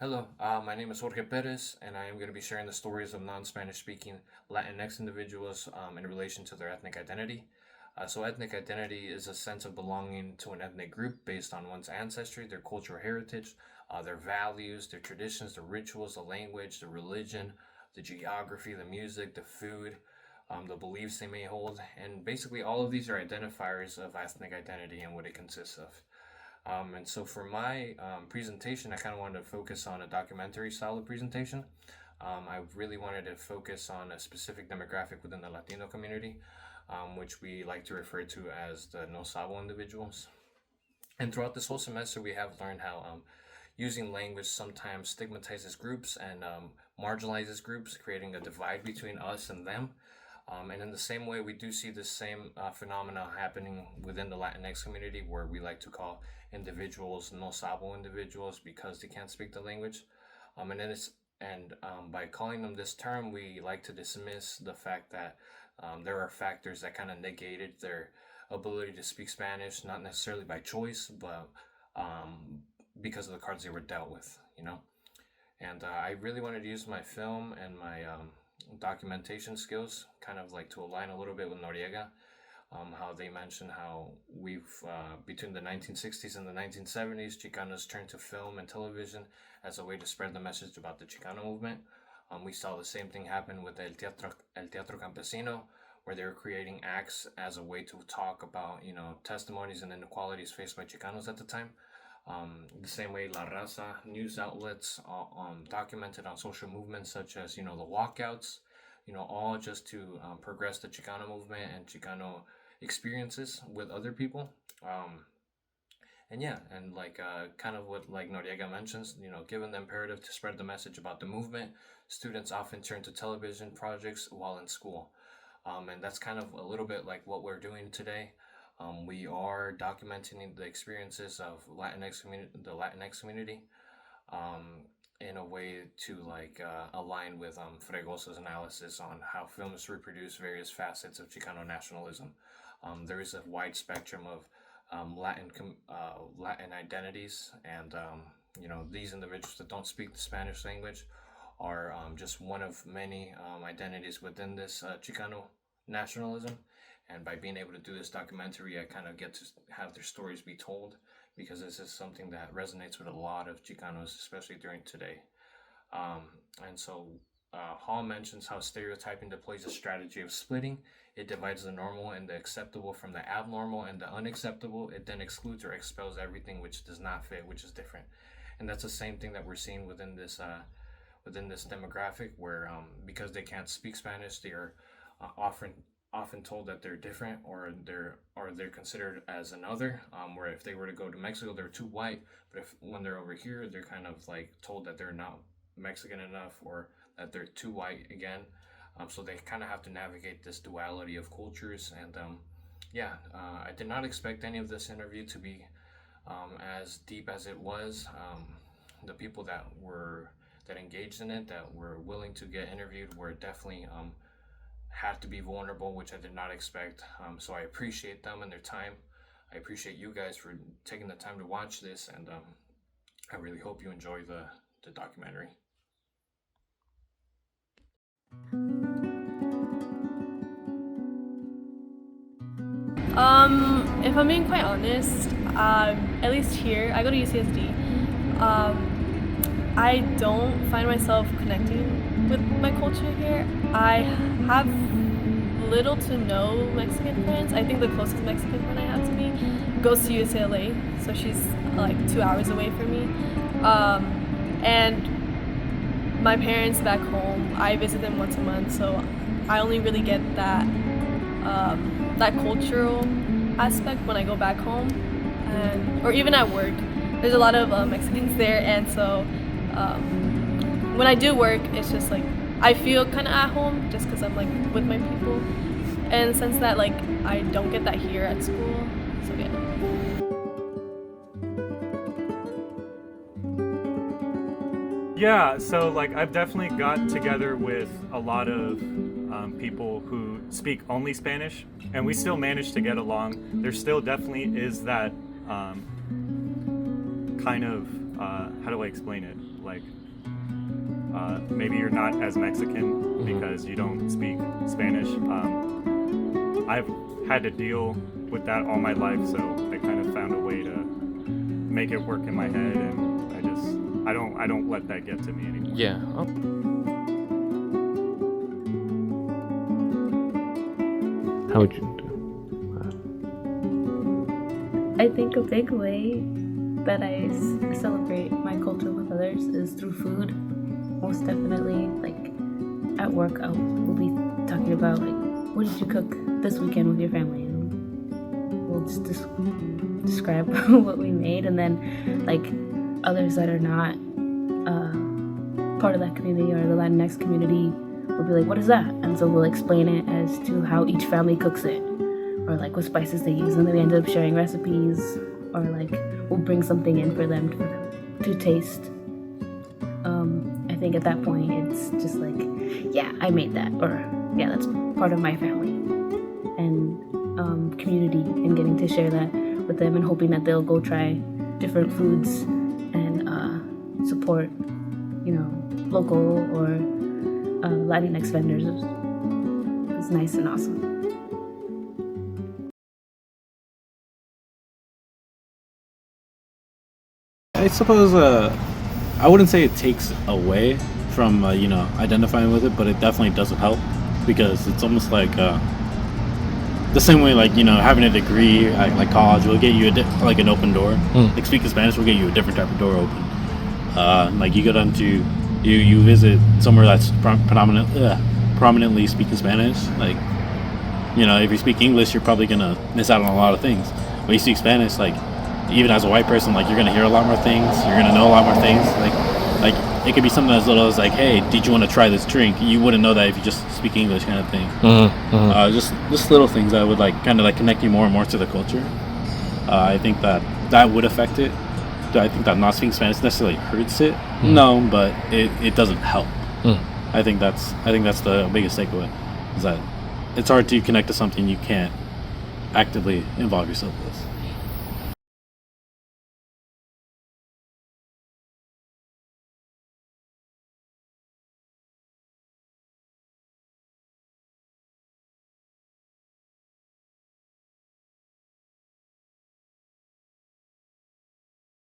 Hello, my name is Jorge Perez, and I am going to be sharing the stories of non Spanish speaking Latinx individuals in relation to their ethnic identity. Ethnic identity is a sense of belonging to an ethnic group based on one's ancestry, their cultural heritage, their values, their traditions, their rituals, the language, the religion, the geography, the music, the food, the beliefs they may hold. And basically, all of these are identifiers of ethnic identity and what it consists of. And so for my presentation, I kind of wanted to focus on a documentary style of presentation. I really wanted to focus on a specific demographic within the Latino community, which we like to refer to as the no Sabo individuals. And throughout this whole semester, we have learned how using language sometimes stigmatizes groups and marginalizes groups, creating a divide between us and them. And in the same way, we do see the same phenomena happening within the Latinx community, where we like to call individuals no sabo individuals because they can't speak the language. And then it's and By calling them this term, we like to dismiss the fact that there are factors that kind of negated their ability to speak Spanish, not necessarily by choice, but because of the cards they were dealt with, you know. And I really wanted to use my film and my documentation skills, kind of like to align a little bit with Noriega. How they mentioned how we've, between the 1960s and the 1970s, Chicanos turned to film and television as a way to spread the message about the Chicano movement. We saw the same thing happen with El Teatro Campesino, where they were creating acts as a way to talk about, testimonies and inequalities faced by Chicanos at the time. The same way La Raza news outlets documented on social movements such as, the walkouts, all just to progress the Chicano movement and Chicano experiences with other people. And yeah, and like kind of what like Noriega mentions, given the imperative to spread the message about the movement, students often turn to television projects while in school. And that's kind of a little bit like what we're doing today. We are documenting the experiences of the Latinx community, in a way to align with Fregoso's analysis on how films reproduce various facets of Chicano nationalism. There is a wide spectrum of Latin identities, and these individuals that don't speak the Spanish language are just one of many identities within this Chicano nationalism. And by being able to do this documentary, I kind of get to have their stories be told, because this is something that resonates with a lot of Chicanos, especially during today. Um, and so Hall mentions how stereotyping deploys a strategy of splitting. It divides the normal and the acceptable from the abnormal and the unacceptable. It then excludes or expels everything which does not fit, which is different. And that's the same thing that we're seeing within this demographic, where because they can't speak Spanish, they are often told that they're different, or they're considered as another. Where if they were to go to Mexico, they're too white, but if when they're over here, they're kind of like told that they're not Mexican enough, or that they're too white again. So they kind of have to navigate this duality of cultures. And I did not expect any of this interview to be as deep as it was. The people that engaged in it, that were willing to get interviewed, were definitely had to be vulnerable, which I did not expect. So I appreciate them and their time. I appreciate you guys for taking the time to watch this, and I really hope you enjoy the documentary. If I'm being quite honest, at least here, I go to UCSD. I don't find myself connecting with my culture here. I have little to no Mexican friends. I think the closest Mexican friend I have to me goes to UCLA, so she's like 2 hours away from me. And my parents back home, I visit them once a month, so I only really get that cultural aspect when I go back home, or even at work. There's a lot of Mexicans there, and so when I do work, it's just like I feel kind of at home just because I'm like with my people, and since that like I don't get that here at school, so yeah. Yeah, so like I've definitely got together with a lot of people who speak only Spanish, and we still manage to get along. There still definitely is that kind of how do I explain it? like maybe you're not as Mexican because you don't speak Spanish. I've had to deal with that all my life, so I kind of found a way to make it work in my head, and I don't let that get to me anymore. Yeah. How would you do? I think a big way that I celebrate my culture with others is through food. Most definitely, like at work, we'll be talking about like, what did you cook this weekend with your family, and we'll just describe what we made, and then like others that are not part of that community or the Latinx community will be like, what is that? And so we'll explain it as to how each family cooks it, or like what spices they use, and then we end up sharing recipes, or like we'll bring something in for them to taste. I think at that point it's just like, yeah, I made that, or yeah, that's part of my family, and community, and getting to share that with them, and hoping that they'll go try different foods and support, local or Latinx vendors. It's nice and awesome. I suppose I wouldn't say it takes away from identifying with it, but it definitely doesn't help, because it's almost like the same way, like having a degree at like college will get you like an open door. Like speaking Spanish will get you a different type of door open. Like you go down to you visit somewhere that's prominently speaking Spanish. Like if you speak English, you're probably gonna miss out on a lot of things. But you speak Spanish, like even as a white person, like you're gonna hear a lot more things. You're gonna know a lot more things. Like it could be something as little as like, hey, did you want to try this drink? You wouldn't know that if you just speak English, kind of thing. Just little things that would like kind of like connect you more and more to the culture. I think that would affect it. Do I think that not speaking Spanish necessarily hurts it? No, but it doesn't help. I think that's the biggest takeaway, is that it's hard to connect to something you can't actively involve yourself with.